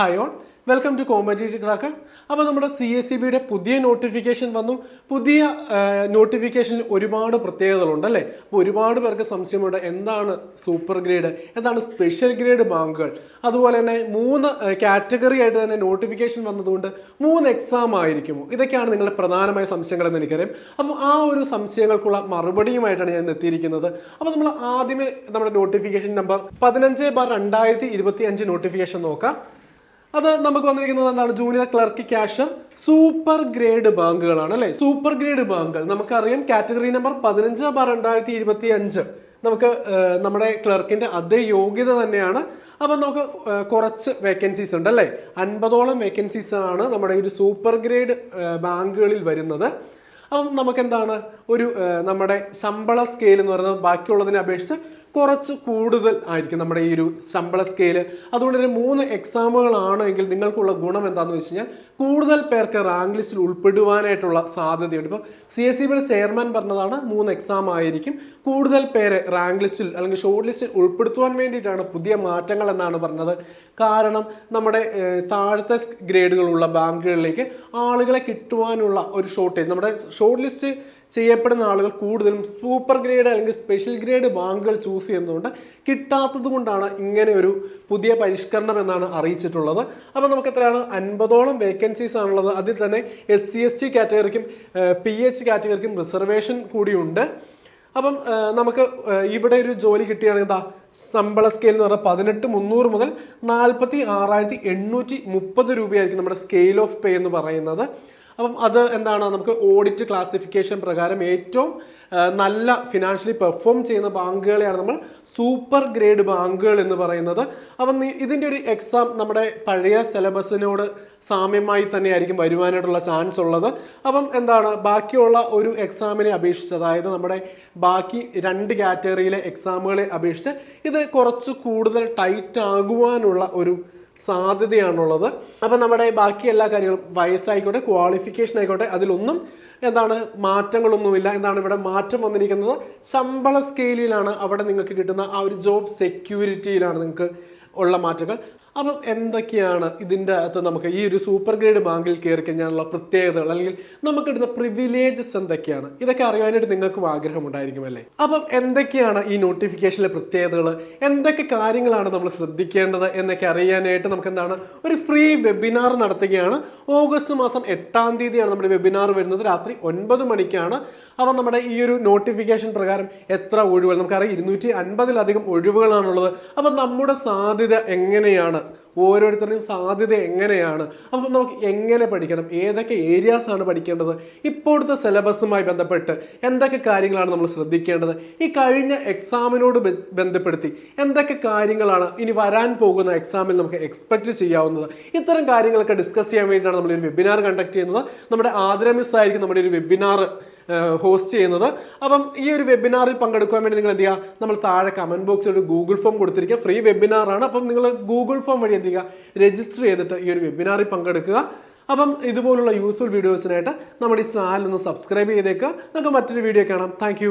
Hi all, welcome to Competitive Cracker. അപ്പോൾ നമ്മുടെ CSEBയുടെ പുതിയ നോട്ടിഫിക്കേഷൻ വന്നു. പുതിയ നോട്ടിഫിക്കേഷനിൽ ഒരുപാട് പ്രത്യേകതകളുണ്ട് അല്ലേ? അപ്പോൾ ഒരുപാട് പേർക്ക് സംശയമുണ്ട് എന്താണ് സൂപ്പർ ഗ്രേഡ്, എന്താണ് സ്പെഷ്യൽ ഗ്രേഡ് ബാങ്കുകൾ. അതുപോലെ തന്നെ 3 കാറ്റഗറി ആയിട്ട് തന്നെ നോട്ടിഫിക്കേഷൻ വന്നതുകൊണ്ട് 3 എക്സാം ആയിരിക്കുമോ? ഇതൊക്കെയാണ് നിങ്ങളുടെ പ്രധാനമായ സംശയങ്ങളെന്ന് എനിക്കറിയാം. അപ്പോൾ ആ ഒരു സംശയങ്ങൾക്കുള്ള മറുപടിയുമായിട്ടാണ് ഞാൻ എത്തിയിരിക്കുന്നത്. അപ്പോൾ നമ്മൾ ആദ്യമേ നമ്മുടെ നോട്ടിഫിക്കേഷൻ നമ്പർ 15/2025 നോട്ടിഫിക്കേഷൻ നോക്കാം. അത് നമുക്ക് വന്നിരിക്കുന്നത് എന്താണ്? Junior clerk cashier super grade ബാങ്കുകളാണ് അല്ലെ? സൂപ്പർ ഗ്രേഡ് ബാങ്കുകൾ നമുക്കറിയാം. കാറ്റഗറി നമ്പർ 15/2025 നമുക്ക് നമ്മുടെ ക്ലർക്കിന്റെ അതേ യോഗ്യത തന്നെയാണ്. അപ്പം നമുക്ക് കുറച്ച് വേക്കൻസീസ് ഉണ്ട് അല്ലേ? 50ഓളം വേക്കൻസീസ് ആണ് നമ്മുടെ ഈ ഒരു സൂപ്പർ ഗ്രേഡ് ബാങ്കുകളിൽ വരുന്നത്. അപ്പം നമുക്ക് എന്താണ് ഒരു നമ്മുടെ ശമ്പള സ്കെയിൽ എന്ന് പറയുന്നത് ബാക്കിയുള്ളതിനെ അപേക്ഷിച്ച് കുറച്ച് കൂടുതൽ ആയിരിക്കും നമ്മുടെ ഈ ഒരു ശമ്പള സ്കെയില്. അതുകൊണ്ട് തന്നെ 3 എക്സാമുകളാണ് എങ്കിൽ നിങ്ങൾക്കുള്ള ഗുണം എന്താണെന്ന് വെച്ച് കഴിഞ്ഞാൽ കൂടുതൽ പേർക്ക് റാങ്ക് ലിസ്റ്റിൽ ഉൾപ്പെടുവാനായിട്ടുള്ള സാധ്യതയുണ്ട്. ഇപ്പോൾ CSEBയുടെ ചെയർമാൻ പറഞ്ഞതാണ് 3 എക്സാം ആയിരിക്കും. കൂടുതൽ പേരെ റാങ്ക് ലിസ്റ്റിൽ അല്ലെങ്കിൽ ഷോർട്ട് ലിസ്റ്റിൽ ഉൾപ്പെടുത്തുവാൻ വേണ്ടിയിട്ടാണ് പുതിയ മാറ്റങ്ങൾ എന്നാണ് പറഞ്ഞത്. കാരണം നമ്മുടെ താഴത്തെ ഗ്രേഡുകളുള്ള ബാങ്കുകളിലേക്ക് ആളുകളെ കിട്ടുവാനുള്ള ഒരു ഷോർട്ടേജ്, നമ്മുടെ ഷോർട്ട് ലിസ്റ്റ് ചെയ്യപ്പെടുന്ന ആളുകൾ കൂടുതലും സൂപ്പർ ഗ്രേഡ് അല്ലെങ്കിൽ സ്പെഷ്യൽ ഗ്രേഡ് ബാങ്കുകൾ ചൂസ് ചെയ്യുന്നതുകൊണ്ട് കിട്ടാത്തത് കൊണ്ടാണ് ഇങ്ങനെ ഒരു പുതിയ പരിഷ്കരണം എന്നാണ് അറിയിച്ചിട്ടുള്ളത്. അപ്പോൾ നമുക്ക് എത്രയാണ്? 50ഓളം വേക്കൻസീസ് ആണുള്ളത്. അതിൽ തന്നെ SC/ST കാറ്റഗറിക്കും PH കാറ്റഗറിക്കും റിസർവേഷൻ കൂടിയുണ്ട്. അപ്പം നമുക്ക് ഇവിടെ ഒരു ജോലി കിട്ടുകയാണെങ്കിൽ എന്താ ശമ്പള സ്കെയിൽ എന്ന് പറഞ്ഞാൽ 18,300 മുതൽ 46,830 രൂപയായിരിക്കും നമ്മുടെ സ്കെയിൽ ഓഫ് പേ എന്ന് പറയുന്നത്. അപ്പം അത് എന്താണ്? നമുക്ക് ഓഡിറ്റ് ക്ലാസിഫിക്കേഷൻ പ്രകാരം ഏറ്റവും നല്ല ഫിനാൻഷ്യലി പെർഫോം ചെയ്യുന്ന ബാങ്കുകളെയാണ് നമ്മൾ സൂപ്പർ ഗ്രേഡ് ബാങ്കുകൾ എന്ന് പറയുന്നത്. അപ്പം ഇതിൻ്റെ ഒരു എക്സാം നമ്മുടെ പഴയ സിലബസിനോട് സാമ്യമായി തന്നെയായിരിക്കും വരുവാനായിട്ടുള്ള ചാൻസ് ഉള്ളത്. അപ്പം എന്താണ് ബാക്കിയുള്ള ഒരു എക്സാമിനെ അപേക്ഷിച്ച്, അതായത് നമ്മുടെ ബാക്കി 2 കാറ്റഗറിയിലെ എക്സാമുകളെ അപേക്ഷിച്ച് ഇത് കുറച്ച് കൂടുതൽ ടൈറ്റ് ആകുവാനുള്ള ഒരു സാധ്യതയാണുള്ളത്. അപ്പം നമ്മുടെ ബാക്കി എല്ലാ കാര്യങ്ങളും വയസ്സായിക്കോട്ടെ, ക്വാളിഫിക്കേഷൻ ആയിക്കോട്ടെ, അതിലൊന്നും എന്താണ് മാറ്റങ്ങളൊന്നുമില്ല. എന്താണ് ഇവിടെ മാറ്റം വന്നിരിക്കുന്നത്? ശമ്പള സ്കെയിലിലാണ്. അവിടെ നിങ്ങൾക്ക് കിട്ടുന്ന ആ ഒരു ജോബ് സെക്യൂരിറ്റിയിലാണ് നിങ്ങൾക്ക് ഉള്ള മാറ്റങ്ങൾ. അപ്പം എന്തൊക്കെയാണ് ഇതിൻ്റെ അകത്ത് നമുക്ക് ഈ ഒരു സൂപ്പർ ഗ്രേഡ് ബാങ്കിൽ കയറി കഴിഞ്ഞാലുള്ള പ്രത്യേകതകൾ അല്ലെങ്കിൽ നമുക്ക് കിട്ടുന്ന പ്രിവിലേജസ് എന്തൊക്കെയാണ്? ഇതൊക്കെ അറിയാനായിട്ട് നിങ്ങൾക്കും ആഗ്രഹമുണ്ടായിരിക്കും അല്ലേ? അപ്പം എന്തൊക്കെയാണ് ഈ നോട്ടിഫിക്കേഷനിലെ പ്രത്യേകതകൾ, എന്തൊക്കെ കാര്യങ്ങളാണ് നമ്മൾ ശ്രദ്ധിക്കേണ്ടത് എന്നൊക്കെ അറിയാനായിട്ട് നമുക്ക് എന്താണ് ഒരു ഫ്രീ വെബിനാർ നടത്തുകയാണ്. ഓഗസ്റ്റ് മാസം 8-ാം തീയതിയാണ് നമ്മുടെ വെബിനാർ വരുന്നത്. രാത്രി 9 മണിക്കാണ്. അപ്പം നമ്മുടെ ഈ ഒരു നോട്ടിഫിക്കേഷൻ പ്രകാരം എത്ര ഒഴിവുകൾ നമുക്കറിയാം? 250-ലധികം ഒഴിവുകളാണുള്ളത്. അപ്പം നമ്മുടെ സാധ്യത എങ്ങനെയാണ്, ഓരോരുത്തരുടെയും സാധ്യത എങ്ങനെയാണ്, അപ്പം നമുക്ക് എങ്ങനെ പഠിക്കണം, ഏതൊക്കെ ഏരിയാസ് ആണ് പഠിക്കേണ്ടത്, ഇപ്പോഴത്തെ സിലബസുമായി ബന്ധപ്പെട്ട് എന്തൊക്കെ കാര്യങ്ങളാണ് നമ്മൾ ശ്രദ്ധിക്കേണ്ടത്, ഈ കഴിഞ്ഞ എക്സാമിനോട് ബന്ധപ്പെടുത്തി എന്തൊക്കെ കാര്യങ്ങളാണ് ഇനി വരാൻ പോകുന്ന എക്സാമിൽ നമുക്ക് എക്സ്പെക്ട് ചെയ്യാവുന്നത്, ഇത്തരം കാര്യങ്ങളൊക്കെ ഡിസ്കസ് ചെയ്യാൻ വേണ്ടിയിട്ടാണ് നമ്മളൊരു വെബിനാർ കണ്ടക്ട് ചെയ്യുന്നത്. നമ്മുടെ ആതിര മിസ് ആയിരിക്കും നമ്മുടെ ഒരു വെബിനാർ ഹോസ്റ്റ് ചെയ്യുന്നത്. അപ്പം ഈ ഒരു വെബിനാറിൽ പങ്കെടുക്കാൻ വേണ്ടി നിങ്ങൾ എന്ത് ചെയ്യുക? നമ്മൾ താഴെ കമന്റ് ബോക്സിൽ ഒരു ഗൂഗിൾ ഫോം കൊടുത്തിരിക്കുക. ഫ്രീ വെബിനാറാണ്. അപ്പം നിങ്ങൾ ഗൂഗിൾ ഫോം വഴി എന്ത് ചെയ്യുക? രജിസ്റ്റർ ചെയ്തിട്ട് ഈ ഒരു വെബിനാറിൽ പങ്കെടുക്കുക. അപ്പം ഇതുപോലുള്ള യൂസ്ഫുൾ വീഡിയോസിനായിട്ട് നമ്മുടെ ഈ ചാനൽ ഒന്ന് സബ്സ്ക്രൈബ് ചെയ്തേക്കുക. നമുക്ക് മറ്റൊരു വീഡിയോ കാണാം. താങ്ക്